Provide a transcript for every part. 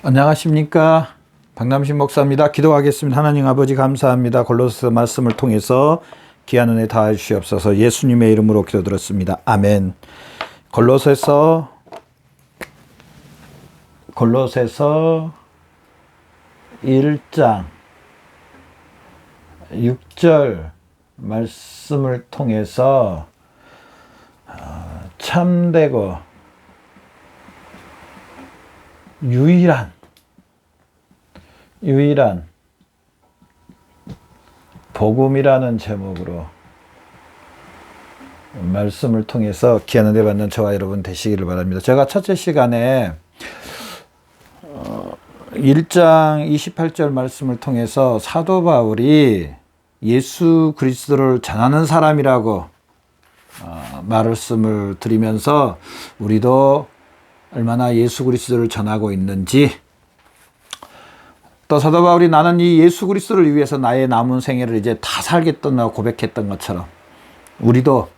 안녕하십니까. 박남신 목사입니다. 기도하겠습니다. 하나님 아버지 감사합니다. 골로새 말씀을 통해서 귀한 은혜 다해 주시옵소서. 예수님의 이름으로 기도드렸습니다. 아멘. 골로새서 1장 6절 말씀을 통해서 참되고 유일한 복음이라는 제목으로 말씀을 통해서 귀한 은혜 받는 저와 여러분 되시기를 바랍니다. 제가 첫째 시간에 1장 28절 말씀을 통해서 사도 바울이 예수 그리스도를 전하는 사람이라고 말씀을 드리면서 우리도 얼마나 예수 그리스도를 전하고 있는지, 또 사도 바울이 나는 이 예수 그리스도를 위해서 나의 남은 생애를 이제 다 살겠다고 고백했던 것처럼 우리도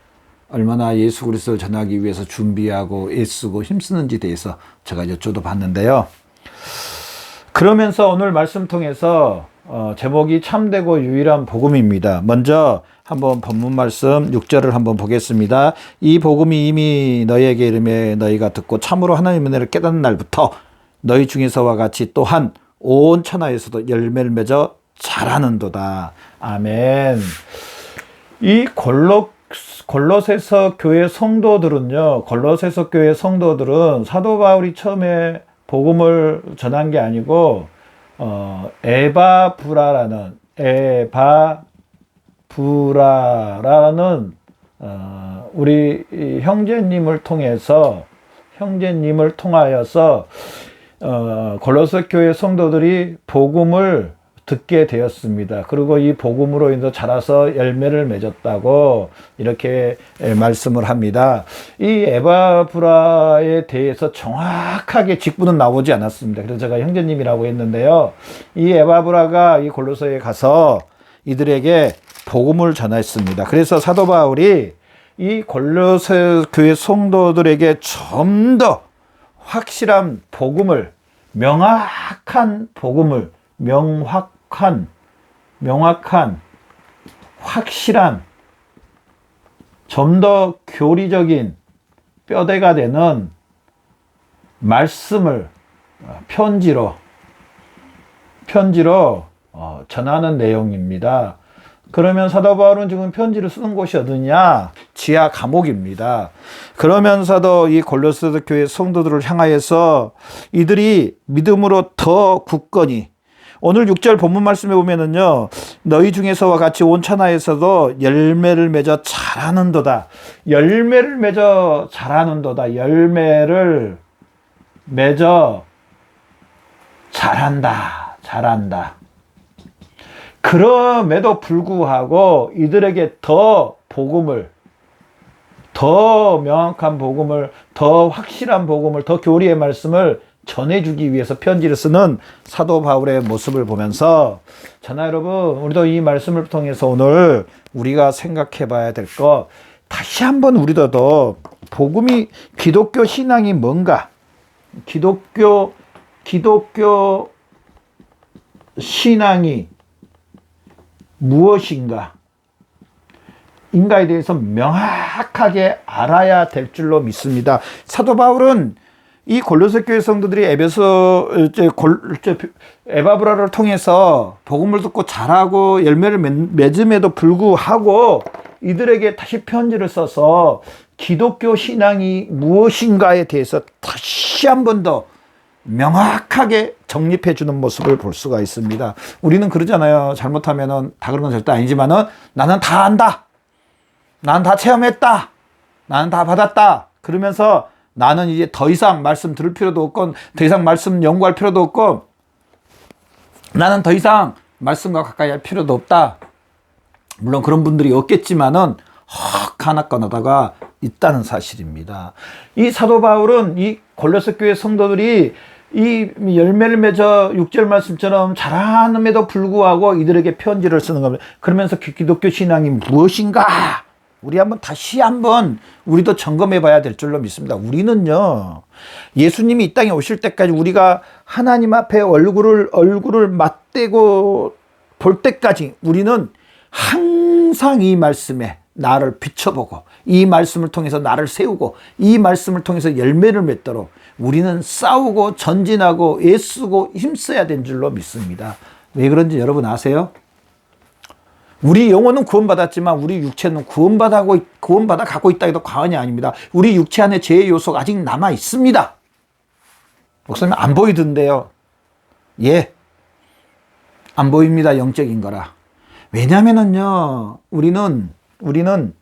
얼마나 예수 그리스도를 전하기 위해서 준비하고 애쓰고 힘쓰는지 대해서 제가 여쭤도 봤는데요. 그러면서 오늘 말씀 통해서 제목이 참되고 유일한 복음입니다. 먼저 한번 본문 말씀 6절을 한번 보겠습니다. 이 복음이 이미 너희에게 이르매 너희가 듣고 참으로 하나님의 은혜를 깨닫는 날부터 너희 중에서와 같이 또한 온 천하에서도 열매를 맺어 자라는도다. 아멘. 이 골로새서 교회 성도들은요, 골로새서 교회 성도들은 사도 바울이 처음에 복음을 전한 게 아니고 에바브라라는 우리 형제님을 통하여서 골로새 교회 성도들이 복음을 듣게 되었습니다. 그리고 이 복음으로 인해서 자라서 열매를 맺었다고 이렇게 말씀을 합니다. 이 에바브라에 대해서 정확하게 직분은 나오지 않았습니다. 그래서 제가 형제님이라고 했는데요. 이 에바브라가 이 골로새에 가서 이들에게 복음을 전했습니다. 그래서 사도 바울이 이 골로새 교회 성도들에게 좀 더 확실한 복음을, 명확한 복음을, 명확한, 확실한, 좀 더 교리적인 뼈대가 되는 말씀을 편지로 전하는 내용입니다. 그러면 사도 바울은 지금 편지를 쓰는 곳이 어디냐? 지하 감옥입니다. 그러면서도 이 골로새 교회 성도들을 향하여서 이들이 믿음으로 더 굳건히, 오늘 6절 본문 말씀에 보면은요, 너희 중에서와 같이 온 천하에서도 열매를 맺어 자라는도다. 열매를 맺어 자라는도다. 열매를 맺어 자란다. 그럼에도 불구하고 이들에게 더 복음을, 더 명확한 복음을, 더 확실한 복음을, 더 교리의 말씀을 전해주기 위해서 편지를 쓰는 사도 바울의 모습을 보면서 저나 여러분, 우리도 이 말씀을 통해서 오늘 우리가 생각해 봐야 될 것, 다시 한번 우리도 복음이, 기독교 신앙이 뭔가, 기독교 신앙이 무엇인가, 인가에 대해서 명확하게 알아야 될 줄로 믿습니다. 사도 바울은 이 골로새 교회 성도들이 에바브라를 통해서 복음을 듣고 자라고 열매를 맺음에도 불구하고 이들에게 다시 편지를 써서 기독교 신앙이 무엇인가에 대해서 다시 한 번 더 명확하게 정립해 주는 모습을 볼 수가 있습니다. 우리는 그러잖아요. 잘못하면은, 다 그런 건 절대 아니지만은, 나는 다 안다. 나는 다 체험했다. 나는 다 받았다. 그러면서 나는 이제 더 이상 말씀 들을 필요도 없고, 더 이상 말씀 연구할 필요도 없고, 나는 더 이상 말씀과 가까이 할 필요도 없다. 물론 그런 분들이 없겠지만은, 하나꺼나다가 있다는 사실입니다. 이 사도 바울은 이 골로새 교회 성도들이 이 열매를 맺어 6절 말씀처럼 자라남에도 불구하고 이들에게 편지를 쓰는 겁니다. 그러면서 기독교 신앙이 무엇인가? 우리 다시 한번 우리도 점검해 봐야 될 줄로 믿습니다. 우리는요, 예수님이 이 땅에 오실 때까지 우리가 하나님 앞에 얼굴을 맞대고 볼 때까지 우리는 항상 이 말씀에 나를 비춰보고, 이 말씀을 통해서 나를 세우고, 이 말씀을 통해서 열매를 맺도록 우리는 싸우고 전진하고 애쓰고 힘써야 된 줄로 믿습니다. 왜 그런지 여러분 아세요? 우리 영혼은 구원받았지만 우리 육체는 구원받아 갖고 있다 해도 과언이 아닙니다. 우리 육체 안에 죄의 요소가 아직 남아 있습니다. 목사님 안 보이던데요. 예, 안 보입니다. 영적인 거라. 왜냐면은요, 우리는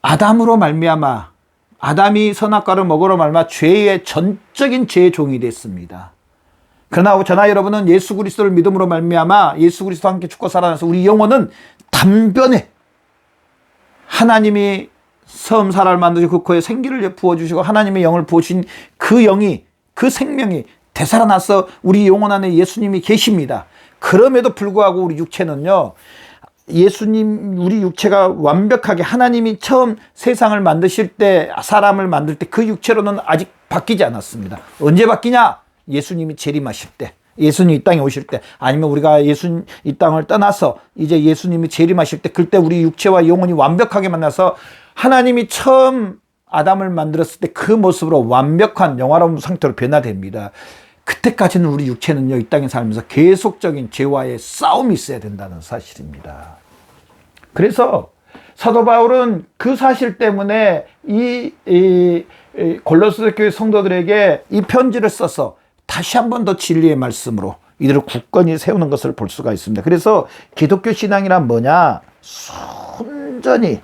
아담으로 말미암아, 아담이 선악과를 먹으러 말미암아 전적인 죄의 종이 됐습니다. 그러나 저나 여러분은 예수 그리스도를 믿음으로 말미암아 예수 그리스도와 함께 죽고 살아나서 우리 영혼은 단변에 하나님이 처음 사람을 만드시고 그 코에 생기를 부어주시고 하나님의 영을 부어주신 그 영이, 그 생명이 되살아나서 우리 영혼 안에 예수님이 계십니다. 그럼에도 불구하고 우리 육체는요, 우리 육체가 완벽하게 하나님이 처음 세상을 만드실 때, 사람을 만들 때 그 육체로는 아직 바뀌지 않았습니다. 언제 바뀌냐? 예수님이 재림하실 때, 예수님 이 땅에 오실 때, 아니면 우리가 이 땅을 떠나서 이제 예수님이 재림하실 때, 그때 우리 육체와 영혼이 완벽하게 만나서 하나님이 처음 아담을 만들었을 때 그 모습으로 완벽한 영화로운 상태로 변화됩니다. 그때까지는 우리 육체는요, 이 땅에 살면서 계속적인 죄와의 싸움이 있어야 된다는 사실입니다. 그래서 사도 바울은 그 사실 때문에 이 골로새 교회 성도들에게 이 편지를 써서 다시 한 번 더 진리의 말씀으로 이들을 굳건히 세우는 것을 볼 수가 있습니다. 그래서 기독교 신앙이란 뭐냐? 순전히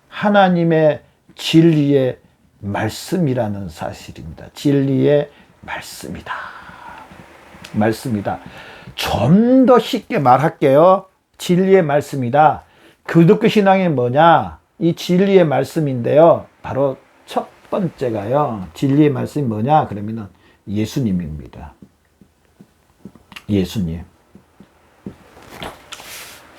하나님의 진리의 말씀이라는 사실입니다. 진리의 말씀이다. 좀 더 쉽게 말할게요. 진리의 말씀이다. 기독교 신앙이 뭐냐? 이 진리의 말씀인데요. 바로 첫 번째가요. 진리의 말씀이 뭐냐? 그러면은 예수님입니다. 예수님.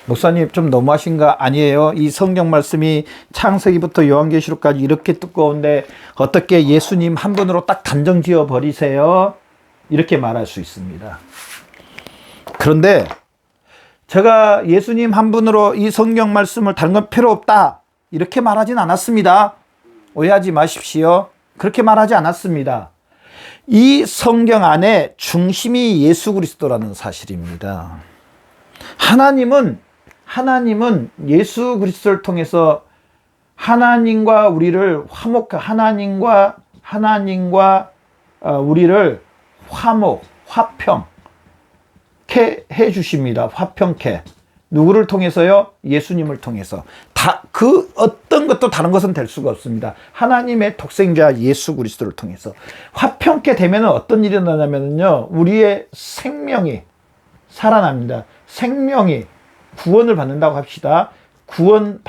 목사님 좀 너무하신가? 아니에요. 이 성경 말씀이 창세기부터 요한계시록까지 이렇게 두꺼운데 어떻게 예수님 한 분으로 딱 단정 지어 버리세요? 이렇게 말할 수 있습니다. 그런데 제가 예수님 한 분으로 이 성경 말씀을 다른 건 필요 없다 이렇게 말하진 않았습니다. 오해하지 마십시오. 그렇게 말하지 않았습니다. 이 성경 안에 중심이 예수 그리스도라는 사실입니다. 하나님은 예수 그리스도를 통해서 하나님과 우리를 우리를 화평케 해 주십니다. 화평케. 누구를 통해서요? 예수님을 통해서. 그 어떤 것도 다른 것은 될 수가 없습니다. 하나님의 독생자 예수 그리스도를 통해서. 화평케 되면 어떤 일이 일어나냐면요, 우리의 생명이 살아납니다. 생명이 구원을 받는다고 합시다. 구원을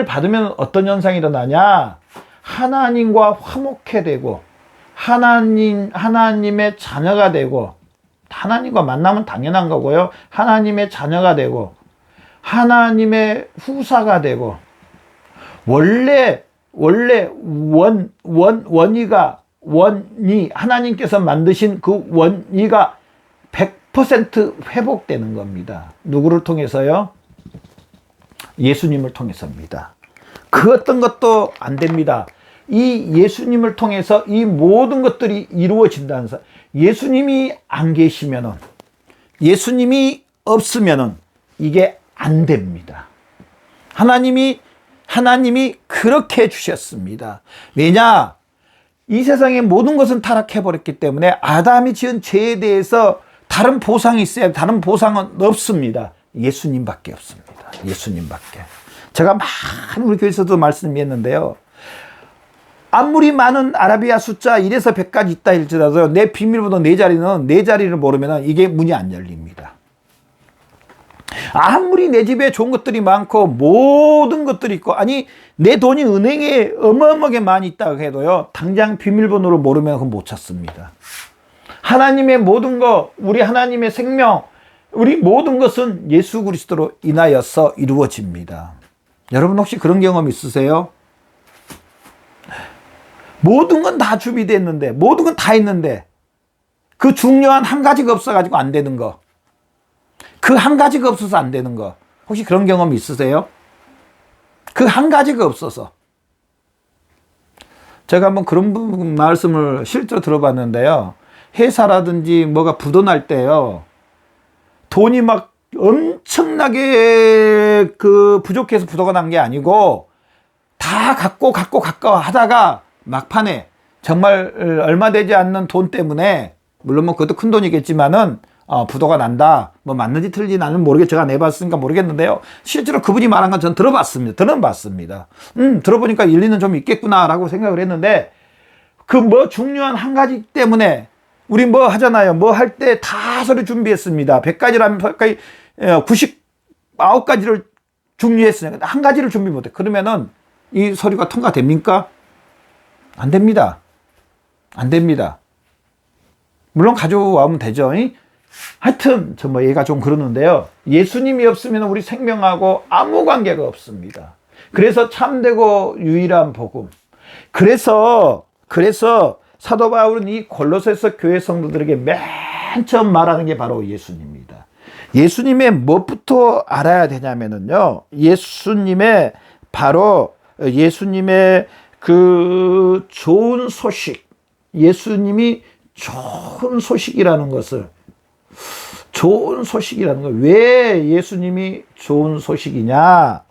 받으면 어떤 현상이 일어나냐? 하나님과 화목해 되고, 하나님의 자녀가 되고, 하나님과 만나면 당연한 거고요. 하나님의 자녀가 되고, 하나님의 후사가 되고, 원래 원이 하나님께서 만드신 그 원이가 100% 회복되는 겁니다. 누구를 통해서요? 예수님을 통해서입니다. 그 어떤 것도 안 됩니다. 이 예수님을 통해서 이 모든 것들이 이루어진다는 사실. 예수님이 안 계시면은, 예수님이 없으면은 이게 안 됩니다. 하나님이 그렇게 해주셨습니다. 왜냐? 이 세상의 모든 것은 타락해버렸기 때문에 아담이 지은 죄에 대해서 다른 보상이 있어야, 다른 보상은 없습니다. 예수님밖에 없습니다. 예수님밖에. 제가 많은 우리 교회에서도 말씀했는데요. 아무리 많은 아라비아 숫자 1에서 100까지 있다 할지라도 내 비밀번호 내 자리를 모르면 이게 문이 안 열립니다. 아무리 내 집에 좋은 것들이 많고 모든 것들이 있고, 아니 내 돈이 은행에 어마어마하게 많이 있다고 해도요, 당장 비밀번호를 모르면 그건 못 찾습니다. 하나님의 모든 것, 우리 하나님의 생명, 우리 모든 것은 예수 그리스도로 인하여서 이루어집니다. 여러분 혹시 그런 경험 있으세요? 모든 건 다 준비됐는데, 모든 건 다 있는데 그 중요한 한 가지가 없어가지고 안 되는 거, 그 한 가지가 없어서 안 되는 거, 혹시 그런 경험 있으세요? 그 한 가지가 없어서. 제가 한번 그런 말씀을 실제로 들어봤는데요. 회사라든지 뭐가 부도날 때요, 돈이 막 엄청나게 그 부족해서 부도가 난 게 아니고 다 갖고 하다가 막판에 정말 얼마 되지 않는 돈 때문에, 물론 뭐 그것도 큰 돈이겠지만은 부도가 난다. 뭐 맞는지 틀린지 나는 모르겠, 제가 안 해봤으니까 모르겠는데요. 실제로 그분이 말한 건 전 들어봤습니다. 들어보니까 일리는 좀 있겠구나라고 생각을 했는데, 그 뭐 중요한 한 가지 때문에 우리 뭐 하잖아요. 뭐 할 때 다 서류 준비했습니다. 100가지라면 100가지, 99가지를 준비했으니까 한 가지를 준비 못해. 그러면은 이 서류가 통과됩니까? 안 됩니다. 안 됩니다. 물론 가져오면 되죠. 하여튼 저 뭐 얘가 좀 그러는데요. 예수님이 없으면 우리 생명하고 아무 관계가 없습니다. 그래서 참되고 유일한 복음. 그래서 사도 바울은 이 골로새서 교회 성도들에게 맨 처음 말하는 게 바로 예수님입니다. 예수님의 무엇부터 알아야 되냐면은요, 예수님의 그 좋은 소식, 예수님이 좋은 소식이라는 것을, 왜 예수님이 좋은 소식이냐?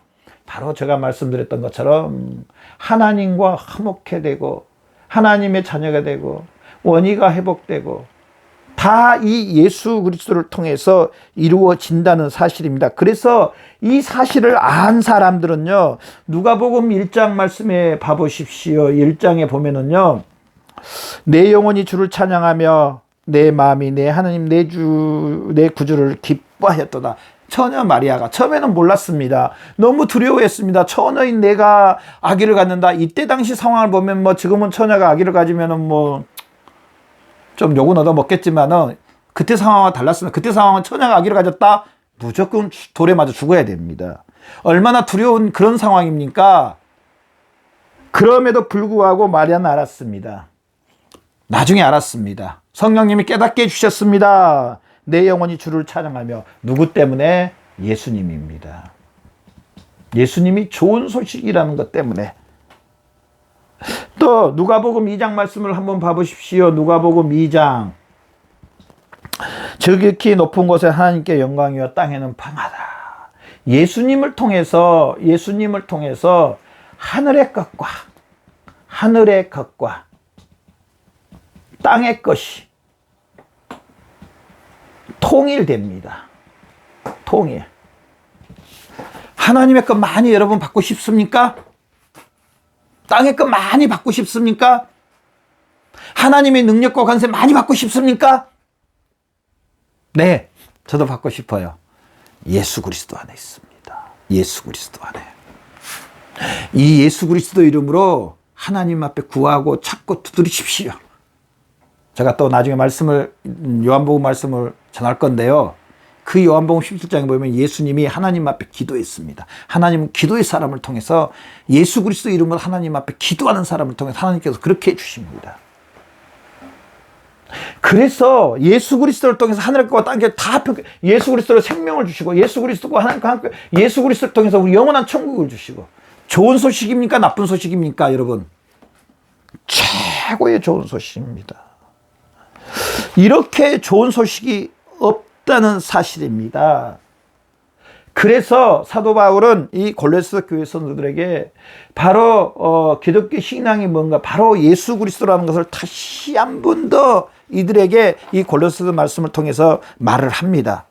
바로 제가 말씀드렸던 것처럼 하나님과 화목해 되고 하나님의 자녀가 되고 원의가 회복되고 다 이 예수 그리스도를 통해서 이루어진다는 사실입니다. 그래서 이 사실을 안 사람들은요, 누가복음 1장 말씀에 봐보십시오. 1장에 보면은요, 내 영혼이 주를 찬양하며 내 마음이 내 하나님 내 구주를 기뻐하였도다. 처녀 마리아가 처음에는 몰랐습니다. 너무 두려워했습니다. 처녀인 내가 아기를 갖는다. 이때 당시 상황을 보면 뭐 지금은 처녀가 아기를 가지면은 뭐 좀 욕은 얻어 먹겠지만은, 그때 상황과 달랐습니다. 그때 상황은 처녀가 아기를 가졌다, 무조건 돌에 맞아 죽어야 됩니다. 얼마나 두려운 그런 상황입니까? 그럼에도 불구하고 마리아는 알았습니다. 나중에 알았습니다. 성령님이 깨닫게 해주셨습니다. 내 영혼이 주를 찬양하며. 누구 때문에? 예수님입니다. 예수님이 좋은 소식이라는 것 때문에. 또 누가복음 2장 말씀을 한번 봐보십시오. 누가복음 2장. 지극히 높은 곳에 하나님께 영광이요 땅에는 평화다. 예수님을 통해서 하늘의 것과 땅의 것이 통일됩니다. 통일. 하나님의 것 많이 여러분 받고 싶습니까? 땅의 것 많이 받고 싶습니까? 하나님의 능력과 권세 많이 받고 싶습니까? 네, 저도 받고 싶어요. 예수 그리스도 안에 있습니다. 예수 그리스도 안에. 이 예수 그리스도 이름으로 하나님 앞에 구하고 찾고 두드리십시오. 제가 또 나중에 요한복음 말씀을 전할 건데요. 그 요한복음 17장에 보면 예수님이 하나님 앞에 기도했습니다. 하나님은 기도의 사람을 통해서, 예수 그리스도 이름으로 하나님 앞에 기도하는 사람을 통해서 하나님께서 그렇게 해주십니다. 그래서 예수 그리스도를 통해서 하늘의 것과 땅의 다, 예수 그리스도로 생명을 주시고, 예수 그리스도와 하나님과 함께, 예수 그리스도를 통해서 우리 영원한 천국을 주시고. 좋은 소식입니까? 나쁜 소식입니까? 여러분, 최고의 좋은 소식입니다. 이렇게 좋은 소식이 없다는 사실입니다. 그래서 사도 바울은 이 골로새 교회 성도들에게 바로 기독교 신앙이 뭔가, 바로 예수 그리스도라는 것을 다시 한 번 더 이들에게 이 골로새 말씀을 통해서 말을 합니다.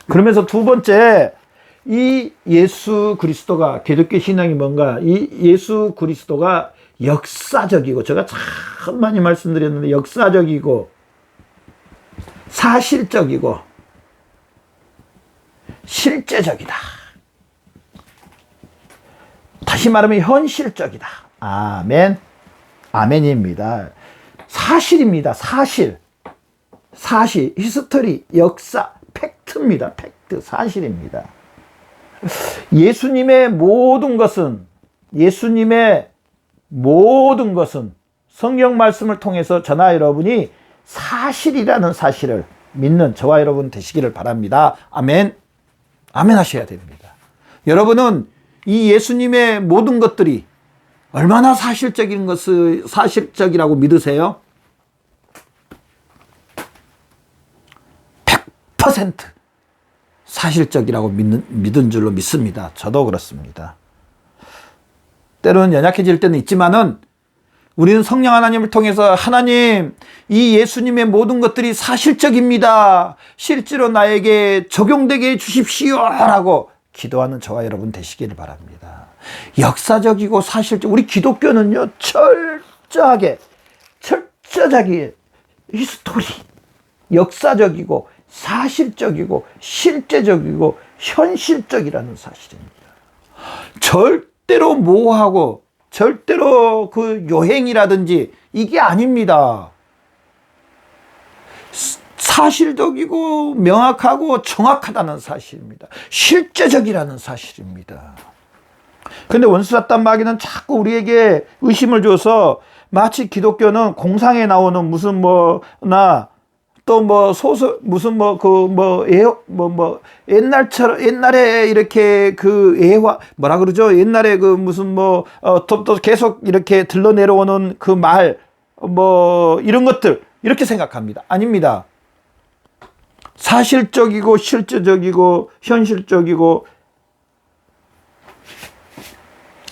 그러면서 두 번째, 이 예수 그리스도가, 기독교 신앙이 뭔가, 이 예수 그리스도가 역사적이고, 제가 참 많이 말씀드렸는데, 역사적이고 사실적이고 실제적이다. 다시 말하면 현실적이다. 아멘. 아멘입니다. 사실입니다. 사실, 히스토리, 역사, 팩트입니다. 팩트, 사실입니다. 예수님의 모든 것은 성경 말씀을 통해서 저나 여러분이 사실이라는 사실을 믿는 저와 여러분 되시기를 바랍니다. 아멘. 아멘 하셔야 됩니다. 여러분은 이 예수님의 모든 것들이 얼마나 사실적이라고 믿으세요? 100% 사실적이라고 믿은 줄로 믿습니다. 저도 그렇습니다. 때로는 연약해질 때는 있지만은 우리는 성령 하나님을 통해서 하나님, 이 예수님의 모든 것들이 사실적입니다. 실제로 나에게 적용되게 해주십시오. 라고 기도하는 저와 여러분 되시기를 바랍니다. 역사적이고 사실적, 우리 기독교는요, 철저하게 히스토리, 역사적이고 사실적이고 실제적이고 현실적이라는 사실입니다. 절대로 모호하고 절대로 그 요행이라든지 이게 아닙니다. 사실적이고 명확하고 정확하다는 사실입니다. 실제적이라는 사실입니다. 근데 원수사단 마귀는 자꾸 우리에게 의심을 줘서 마치 기독교는 공상에 나오는 무슨 뭐나 또 뭐 소설 무슨 옛날처럼 옛날에 이렇게 그 애화 뭐라 그러죠? 옛날에 그 무슨 또 계속 이렇게 들러 내려오는 그 말 이런 것들 이렇게 생각합니다. 아닙니다. 사실적이고 실제적이고 현실적이고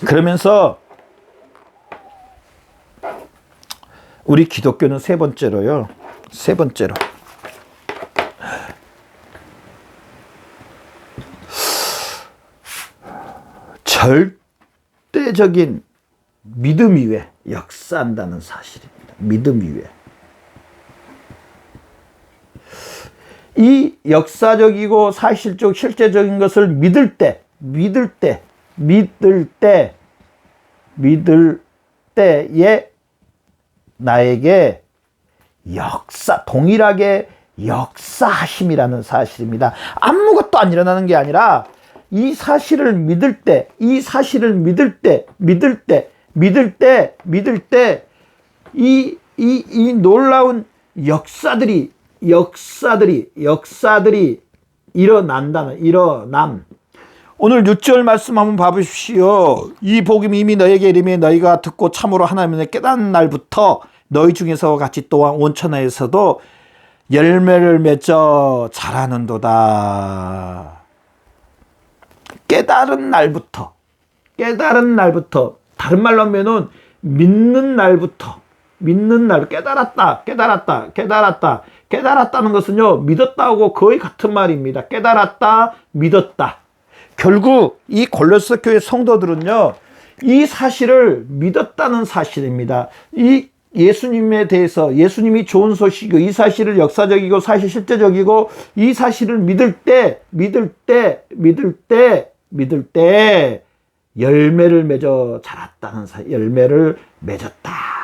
그러면서 우리 기독교는 세 번째로 절대적인 믿음 위에 역사한다는 사실입니다. 믿음 위에. 이 역사적이고 사실적 실제적인 것을 믿을 때에 나에게 동일하게 역사하심이라는 사실입니다. 아무것도 안 일어나는 게 아니라 이 사실을 믿을 때 이 놀라운 역사들이 일어남. 오늘 6절 말씀 한번 봐보십시오. 이 복음이 이미 너에게 이르매 너희가 듣고 참으로 하나님을 깨닫는 날부터 너희 중에서 같이 또한 온천하에서도 열매를 맺어 자라는도다. 깨달은 날부터 다른 말로 하면은 믿는 날부터 깨달았다는 것은요 믿었다고 거의 같은 말입니다. 깨달았다, 믿었다. 결국 이 골로새 교회 성도들은요 이 사실을 믿었다는 사실입니다. 이 예수님에 대해서 예수님이 좋은 소식이고 이 사실을 역사적이고 사실 실제적이고 이 사실을 믿을 때 열매를 맺어 자랐다는 열매를 맺었다.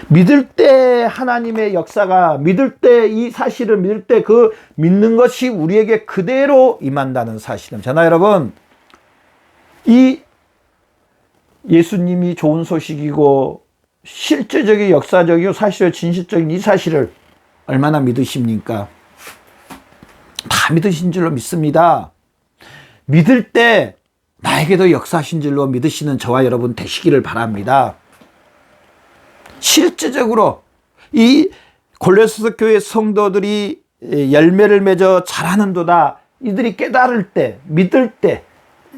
믿을 때 하나님의 역사가 믿을 때 이 사실을 믿을 때 그 믿는 것이 우리에게 그대로 임한다는 사실은 저나 여러분 이 예수님이 좋은 소식이고 실제적인 역사적이고 사실의 진실적인 이 사실을 얼마나 믿으십니까? 다 믿으신 줄로 믿습니다. 믿을 때 나에게도 역사하신 줄로 믿으시는 저와 여러분 되시기를 바랍니다. 실제적으로 이 골로새 교회 성도들이 열매를 맺어 자라는도다. 이들이 깨달을 때, 믿을 때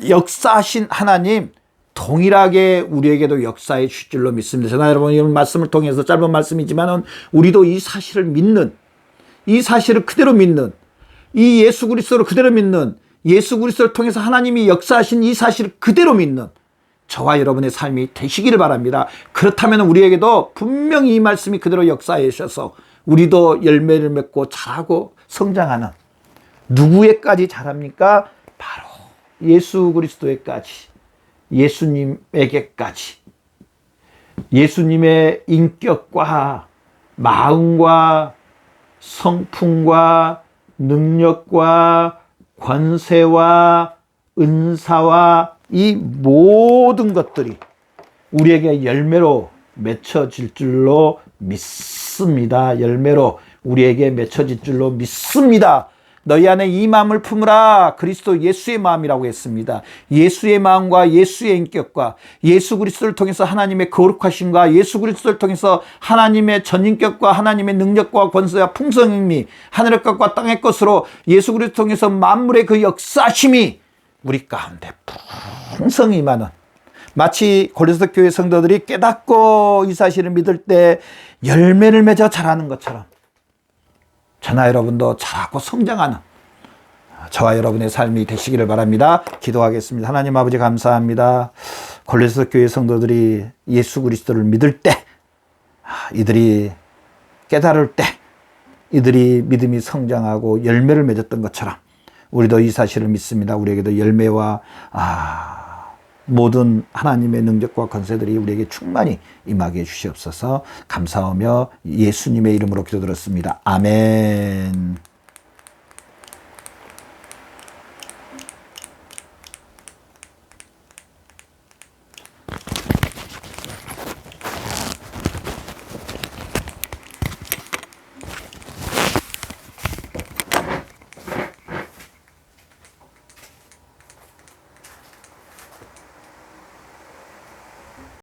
역사하신 하나님 동일하게 우리에게도 역사해 주실 줄로 믿습니다. 저나 여러분 이 말씀을 통해서 짧은 말씀이지만 우리도 이 사실을 믿는, 이 사실을 그대로 믿는, 이 예수 그리스도를 그대로 믿는, 예수 그리스도를 통해서 하나님이 역사하신 이 사실을 그대로 믿는 저와 여러분의 삶이 되시기를 바랍니다. 그렇다면 우리에게도 분명히 이 말씀이 그대로 역사해 주셔서 우리도 열매를 맺고 자라고 성장하는 누구에까지 자랍니까? 바로 예수 그리스도에까지, 예수님에게까지, 예수님의 인격과 마음과 성품과 능력과 권세와 은사와 이 모든 것들이 우리에게 열매로 맺혀질 줄로 믿습니다. 열매로 우리에게 맺혀질 줄로 믿습니다. 너희 안에 이 마음을 품으라. 그리스도 예수의 마음이라고 했습니다. 예수의 마음과 예수의 인격과 예수 그리스도를 통해서 하나님의 거룩하심과 예수 그리스도를 통해서 하나님의 전인격과 하나님의 능력과 권세와 풍성함이 하늘의 것과 땅의 것으로 예수 그리스도를 통해서 만물의 그 역사심이 우리 가운데 풍성히 임하는, 마치 고린도 교회 성도들이 깨닫고 이 사실을 믿을 때 열매를 맺어 자라는 것처럼 저나 여러분도 자라고 성장하는 저와 여러분의 삶이 되시기를 바랍니다. 기도하겠습니다. 하나님 아버지 감사합니다. 고린도 교회 성도들이 예수 그리스도를 믿을 때, 이들이 깨달을 때, 이들이 믿음이 성장하고 열매를 맺었던 것처럼 우리도 이 사실을 믿습니다. 우리에게도 열매와 모든 하나님의 능력과 권세들이 우리에게 충만히 임하게 해주시옵소서. 감사하며 예수님의 이름으로 기도드렸습니다. 아멘.